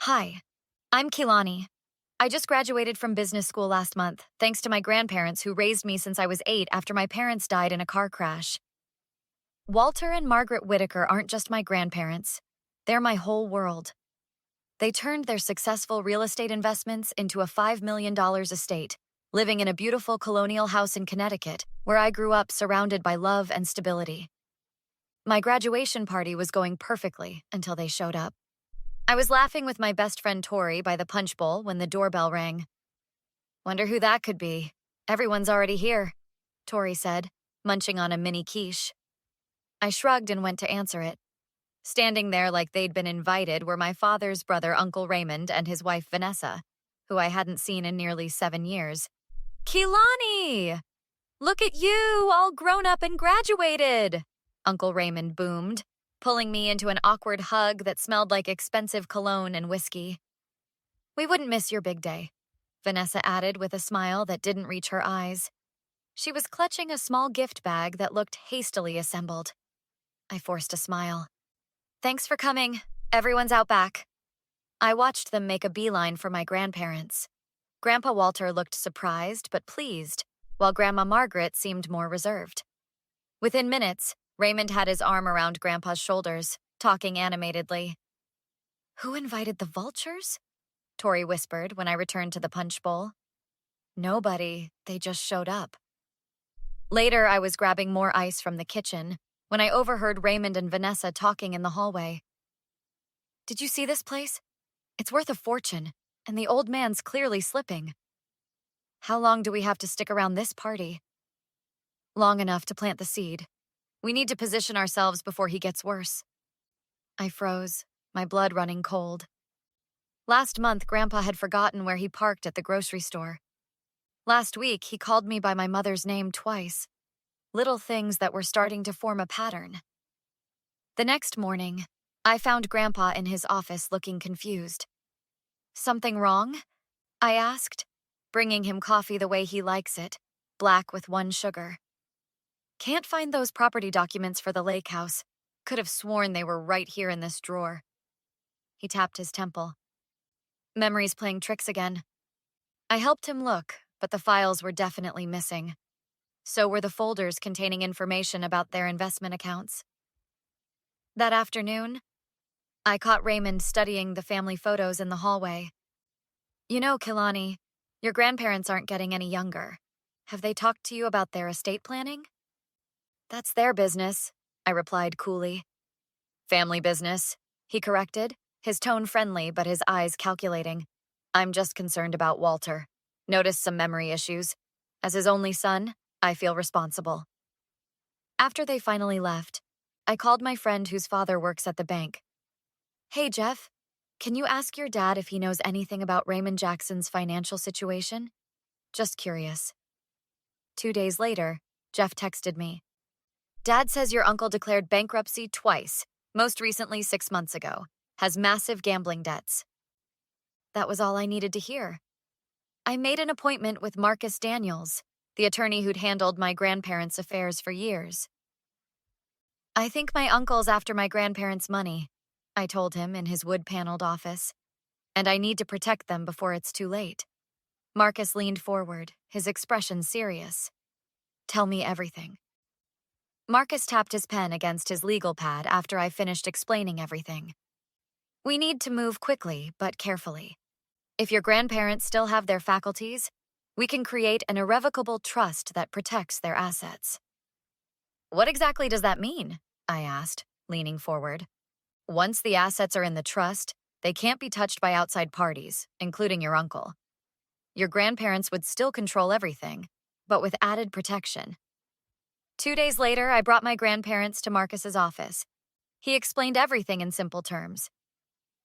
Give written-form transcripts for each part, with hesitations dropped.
Hi, I'm Keelani. I just graduated from business school last month, thanks to my grandparents who raised me since I was 8 after my parents died in a car crash. Walter and Margaret Whitaker aren't just my grandparents, they're my whole world. They turned their successful real estate investments into a $5 million estate, living in a beautiful colonial house in Connecticut, where I grew up surrounded by love and stability. My graduation party was going perfectly until they showed up. I was laughing with my best friend Tori by the punch bowl when the doorbell rang. "Wonder who that could be. Everyone's already here," Tori said, munching on a mini quiche. I shrugged and went to answer it. Standing there like they'd been invited were my father's brother, Uncle Raymond, and his wife, Vanessa, who I hadn't seen in nearly 7 years. "Keelani! Look at you, all grown up and graduated!" Uncle Raymond boomed, pulling me into an awkward hug that smelled like expensive cologne and whiskey. "We wouldn't miss your big day," Vanessa added with a smile that didn't reach her eyes. She was clutching a small gift bag that looked hastily assembled. I forced a smile. "Thanks for coming. Everyone's out back." I watched them make a beeline for my grandparents. Grandpa Walter looked surprised but pleased, while Grandma Margaret seemed more reserved. Within minutes, Raymond had his arm around Grandpa's shoulders, talking animatedly. "Who invited the vultures?" Tori whispered when I returned to the punch bowl. "Nobody. They just showed up." Later, I was grabbing more ice from the kitchen when I overheard Raymond and Vanessa talking in the hallway. "Did you see this place? It's worth a fortune, and the old man's clearly slipping. How long do we have to stick around this party?" "Long enough to plant the seed. We need to position ourselves before he gets worse." I froze, my blood running cold. Last month, Grandpa had forgotten where he parked at the grocery store. Last week, he called me by my mother's name twice. Little things that were starting to form a pattern. The next morning, I found Grandpa in his office looking confused. "Something wrong?" I asked, bringing him coffee the way he likes it, black with 1 sugar. "Can't find those property documents for the lake house. Could have sworn they were right here in this drawer." He tapped his temple. Memory's playing tricks again. I helped him look, but the files were definitely missing. So were the folders containing information about their investment accounts. That afternoon, I caught Raymond studying the family photos in the hallway. "You know, Keelani, your grandparents aren't getting any younger. Have they talked to you about their estate planning?" "That's their business," I replied coolly. "Family business," he corrected, his tone friendly but his eyes calculating. "I'm just concerned about Walter. Noticed some memory issues. As his only son, I feel responsible." After they finally left, I called my friend whose father works at the bank. "Hey, Jeff, can you ask your dad if he knows anything about Raymond Jackson's financial situation? Just curious." 2 days later, Jeff texted me. "Dad says your uncle declared bankruptcy twice, most recently 6 months ago. Has massive gambling debts." That was all I needed to hear. I made an appointment with Marcus Daniels, the attorney who'd handled my grandparents' affairs for years. "I think my uncle's after my grandparents' money," I told him in his wood-paneled office, "and I need to protect them before it's too late." Marcus leaned forward, his expression serious. "Tell me everything." Marcus tapped his pen against his legal pad after I finished explaining everything. "We need to move quickly, but carefully. If your grandparents still have their faculties, we can create an irrevocable trust that protects their assets." "What exactly does that mean?" I asked, leaning forward. "Once the assets are in the trust, they can't be touched by outside parties, including your uncle. Your grandparents would still control everything, but with added protection." 2 days later, I brought my grandparents to Marcus's office. He explained everything in simple terms.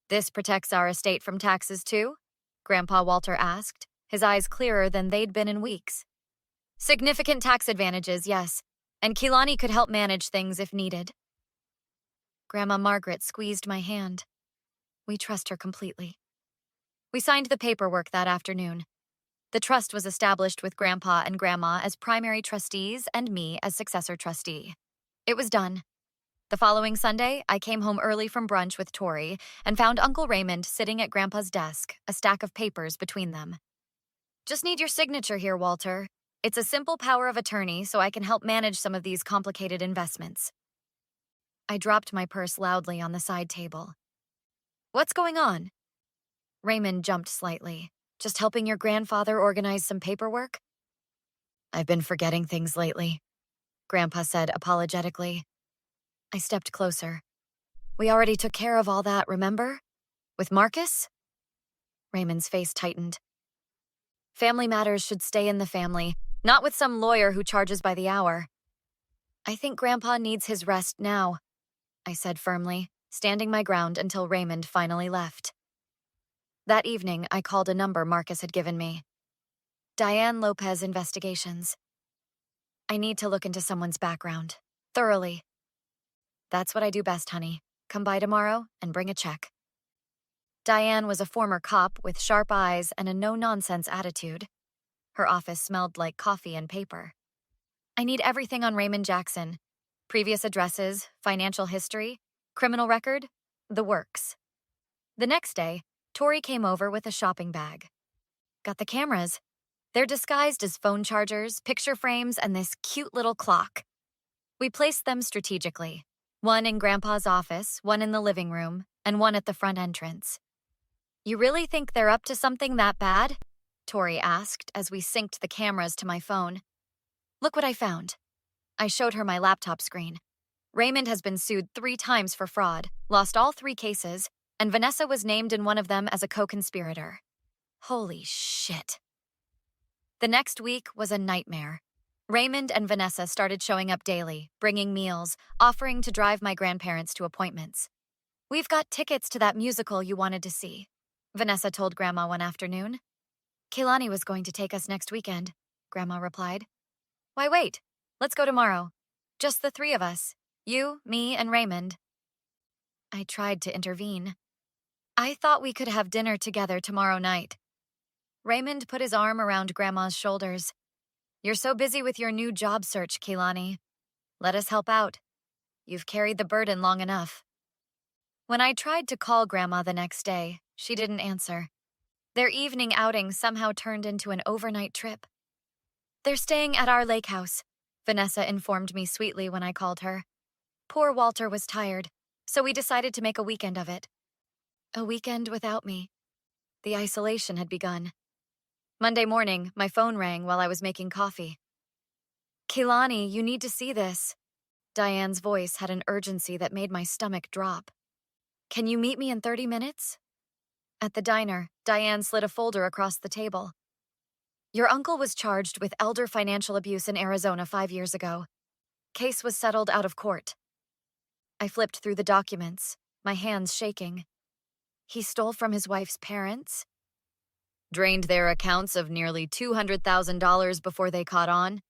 "This protects our estate from taxes too?" Grandpa Walter asked, his eyes clearer than they'd been in weeks. "Significant tax advantages, yes, and Keelani could help manage things if needed." Grandma Margaret squeezed my hand. "We trust her completely." We signed the paperwork that afternoon. The trust was established with Grandpa and Grandma as primary trustees and me as successor trustee. It was done. The following Sunday, I came home early from brunch with Tori and found Uncle Raymond sitting at Grandpa's desk, a stack of papers between them. Just need your signature here, Walter. It's a simple power of attorney so I can help manage some of these complicated investments. I dropped my purse loudly on the side table. What's going on? Raymond jumped slightly. Just helping your grandfather organize some paperwork? I've been forgetting things lately, Grandpa said apologetically. I stepped closer. We already took care of all that, remember? With Marcus? Raymond's face tightened. Family matters should stay in the family, not with some lawyer who charges by the hour. I think Grandpa needs his rest now, I said firmly, standing my ground until Raymond finally left. That evening, I called a number Marcus had given me. Diane Lopez Investigations. I need to look into someone's background, thoroughly. That's what I do best, honey. Come by tomorrow and bring a check. Diane was a former cop with sharp eyes and a no-nonsense attitude. Her office smelled like coffee and paper. I need everything on Raymond Jackson. Previous addresses, financial history, criminal record, the works. The next day, Tori came over with a shopping bag. Got the cameras. They're disguised as phone chargers, picture frames, and this cute little clock. We placed them strategically. One in Grandpa's office, one in the living room, and one at the front entrance. You really think they're up to something that bad? Tori asked as we synced the cameras to my phone. Look what I found. I showed her my laptop screen. Raymond has been sued 3 times for fraud, lost all 3 cases, and Vanessa was named in one of them as a co-conspirator. Holy shit. The next week was a nightmare. Raymond and Vanessa started showing up daily, bringing meals, offering to drive my grandparents to appointments. We've got tickets to that musical you wanted to see, Vanessa told Grandma one afternoon. Kehlani was going to take us next weekend, Grandma replied. Why wait? Let's go tomorrow. Just the 3 of us. You, me, and Raymond. I tried to intervene. I thought we could have dinner together tomorrow night. Raymond put his arm around Grandma's shoulders. You're so busy with your new job search, Kehlani. Let us help out. You've carried the burden long enough. When I tried to call Grandma the next day, she didn't answer. Their evening outing somehow turned into an overnight trip. They're staying at our lake house, Vanessa informed me sweetly when I called her. Poor Walter was tired, so we decided to make a weekend of it. A weekend without me. The isolation had begun. Monday morning, my phone rang while I was making coffee. Kehlani, you need to see this. Diane's voice had an urgency that made my stomach drop. Can you meet me in 30 minutes? At the diner, Diane slid a folder across the table. Your uncle was charged with elder financial abuse in Arizona 5 years ago. Case was settled out of court. I flipped through the documents, my hands shaking. He stole from his wife's parents? Drained their accounts of nearly $200,000 before they caught on?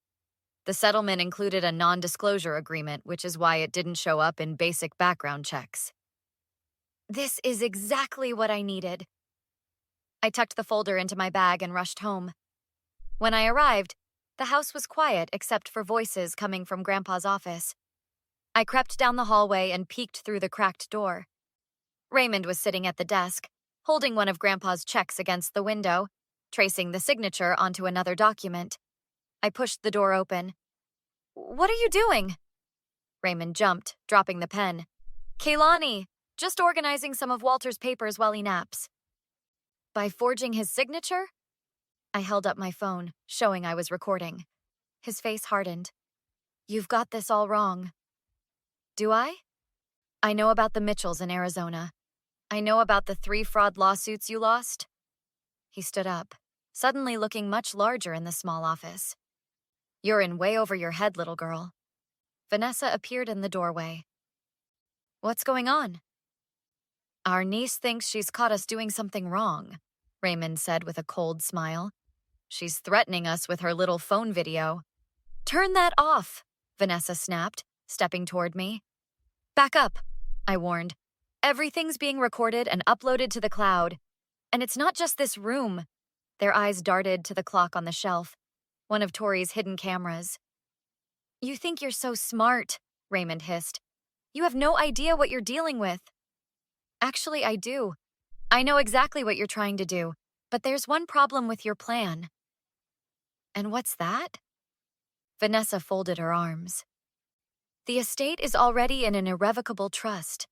The settlement included a non-disclosure agreement, which is why it didn't show up in basic background checks. This is exactly what I needed. I tucked the folder into my bag and rushed home. When I arrived, the house was quiet except for voices coming from Grandpa's office. I crept down the hallway and peeked through the cracked door. Raymond was sitting at the desk, holding one of Grandpa's checks against the window, tracing the signature onto another document. I pushed the door open. What are you doing? Raymond jumped, dropping the pen. Kehlani, just organizing some of Walter's papers while he naps. By forging his signature? I held up my phone, showing I was recording. His face hardened. You've got this all wrong. Do I? I know about the Mitchells in Arizona. I know about the 3 fraud lawsuits you lost. He stood up, suddenly looking much larger in the small office. You're in way over your head, little girl. Vanessa appeared in the doorway. What's going on? Our niece thinks she's caught us doing something wrong, Raymond said with a cold smile. She's threatening us with her little phone video. Turn that off, Vanessa snapped, stepping toward me. Back up, I warned. Everything's being recorded and uploaded to the cloud. And it's not just this room. Their eyes darted to the clock on the shelf, one of Tori's hidden cameras. You think you're so smart, Raymond hissed. You have no idea what you're dealing with. Actually, I do. I know exactly what you're trying to do, but there's one problem with your plan. And what's that? Vanessa folded her arms. The estate is already in an irrevocable trust.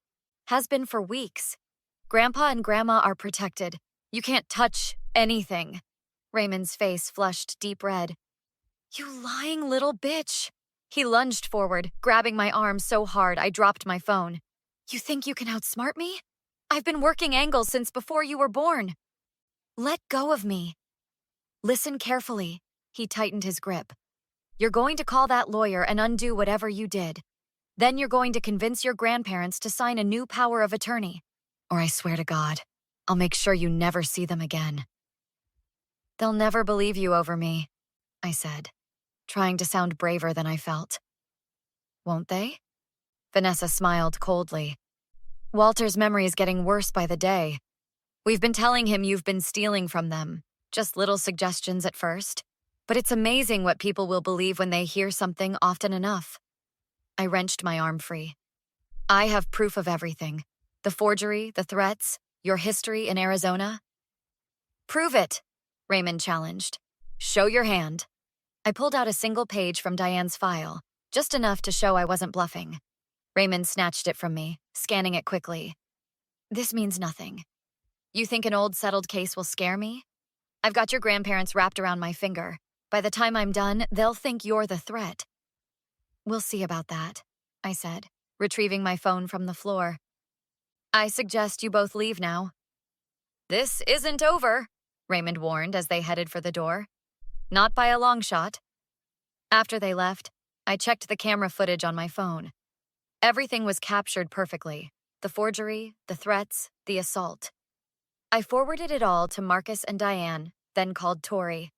Has been for weeks. Grandpa and Grandma are protected. You can't touch anything. Raymond's face flushed deep red. You lying little bitch. He lunged forward, grabbing my arm so hard I dropped my phone. You think you can outsmart me? I've been working angles since before you were born. Let go of me. Listen carefully. He tightened his grip. You're going to call that lawyer and undo whatever you did. Then you're going to convince your grandparents to sign a new power of attorney. Or I swear to God, I'll make sure you never see them again. They'll never believe you over me, I said, trying to sound braver than I felt. Won't they? Vanessa smiled coldly. Walter's memory is getting worse by the day. We've been telling him you've been stealing from them. Just little suggestions at first. But it's amazing what people will believe when they hear something often enough. I wrenched my arm free. I have proof of everything. The forgery, the threats, your history in Arizona. Prove it, Raymond challenged. Show your hand. I pulled out a single page from Diane's file, just enough to show I wasn't bluffing. Raymond snatched it from me, scanning it quickly. This means nothing. You think an old settled case will scare me? I've got your grandparents wrapped around my finger. By the time I'm done, they'll think you're the threat. We'll see about that, I said, retrieving my phone from the floor. I suggest you both leave now. This isn't over, Raymond warned as they headed for the door. Not by a long shot. After they left, I checked the camera footage on my phone. Everything was captured perfectly. The forgery, the threats, the assault. I forwarded it all to Marcus and Diane, then called Tori.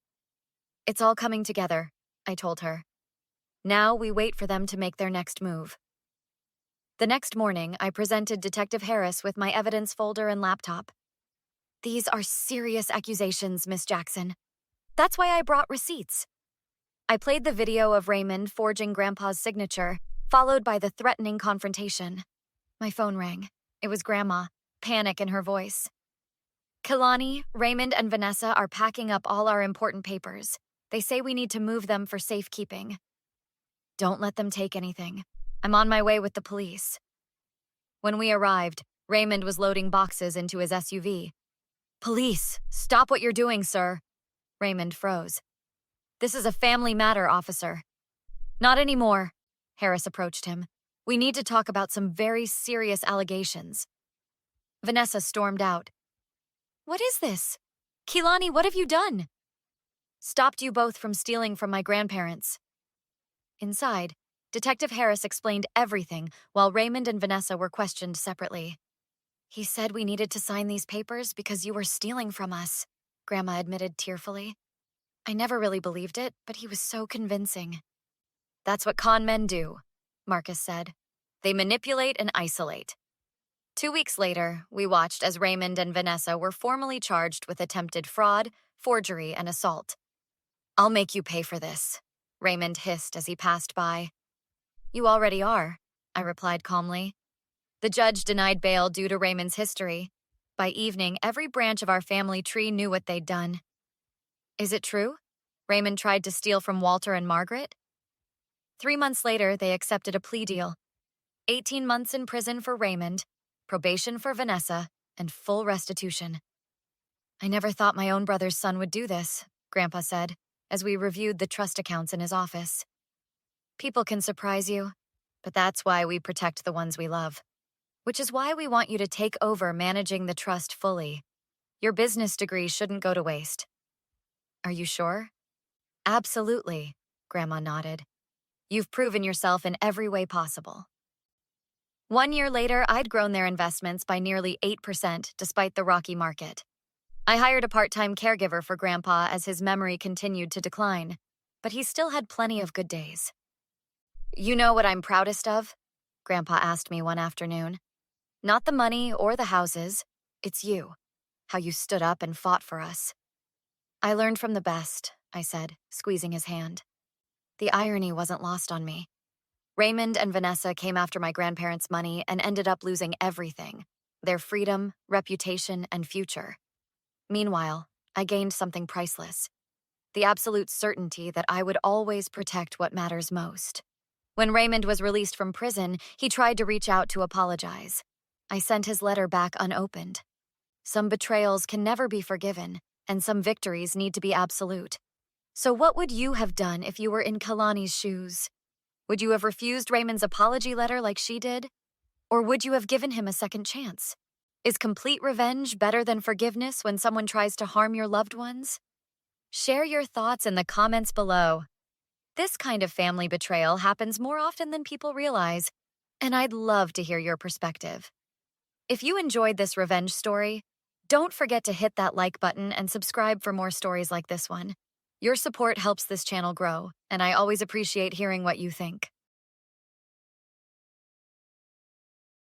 It's all coming together, I told her. Now we wait for them to make their next move. The next morning, I presented Detective Harris with my evidence folder and laptop. These are serious accusations, Miss Jackson. That's why I brought receipts. I played the video of Raymond forging Grandpa's signature, followed by the threatening confrontation. My phone rang. It was Grandma, panic in her voice. Kalani, Raymond, and Vanessa are packing up all our important papers. They say we need to move them for safekeeping. Don't let them take anything. I'm on my way with the police. When we arrived, Raymond was loading boxes into his SUV. Police, stop what you're doing, sir. Raymond froze. This is a family matter, officer. Not anymore. Harris approached him. We need to talk about some very serious allegations. Vanessa stormed out. What is this? Keelani, what have you done? Stopped you both from stealing from my grandparents. Inside, Detective Harris explained everything while Raymond and Vanessa were questioned separately. He said we needed to sign these papers because you were stealing from us, Grandma admitted tearfully. I never really believed it, but he was so convincing. That's what con men do, Marcus said. They manipulate and isolate. 2 weeks later, we watched as Raymond and Vanessa were formally charged with attempted fraud, forgery, and assault. I'll make you pay for this, Raymond hissed as he passed by. You already are, I replied calmly. The judge denied bail due to Raymond's history. By evening, every branch of our family tree knew what they'd done. Is it true? Raymond tried to steal from Walter and Margaret? 3 months later, they accepted a plea deal. 18 months in prison for Raymond, probation for Vanessa, and full restitution. I never thought my own brother's son would do this, Grandpa said, as we reviewed the trust accounts in his office. People can surprise you, but that's why we protect the ones we love. Which is why we want you to take over managing the trust fully. Your business degree shouldn't go to waste. Are you sure? Absolutely, Grandma nodded. You've proven yourself in every way possible. 1 year later, I'd grown their investments by nearly 8% despite the rocky market. I hired a part-time caregiver for Grandpa as his memory continued to decline, but he still had plenty of good days. You know what I'm proudest of? Grandpa asked me one afternoon. Not the money or the houses, it's you, how you stood up and fought for us. I learned from the best, I said, squeezing his hand. The irony wasn't lost on me. Raymond and Vanessa came after my grandparents' money and ended up losing everything: their freedom, reputation, and future. Meanwhile, I gained something priceless: the absolute certainty that I would always protect what matters most. When Raymond was released from prison, he tried to reach out to apologize. I sent his letter back unopened. Some betrayals can never be forgiven, and some victories need to be absolute. So what would you have done if you were in Kalani's shoes? Would you have refused Raymond's apology letter like she did? Or would you have given him a second chance? Is complete revenge better than forgiveness when someone tries to harm your loved ones? Share your thoughts in the comments below. This kind of family betrayal happens more often than people realize, and I'd love to hear your perspective. If you enjoyed this revenge story, don't forget to hit that like button and subscribe for more stories like this one. Your support helps this channel grow, and I always appreciate hearing what you think.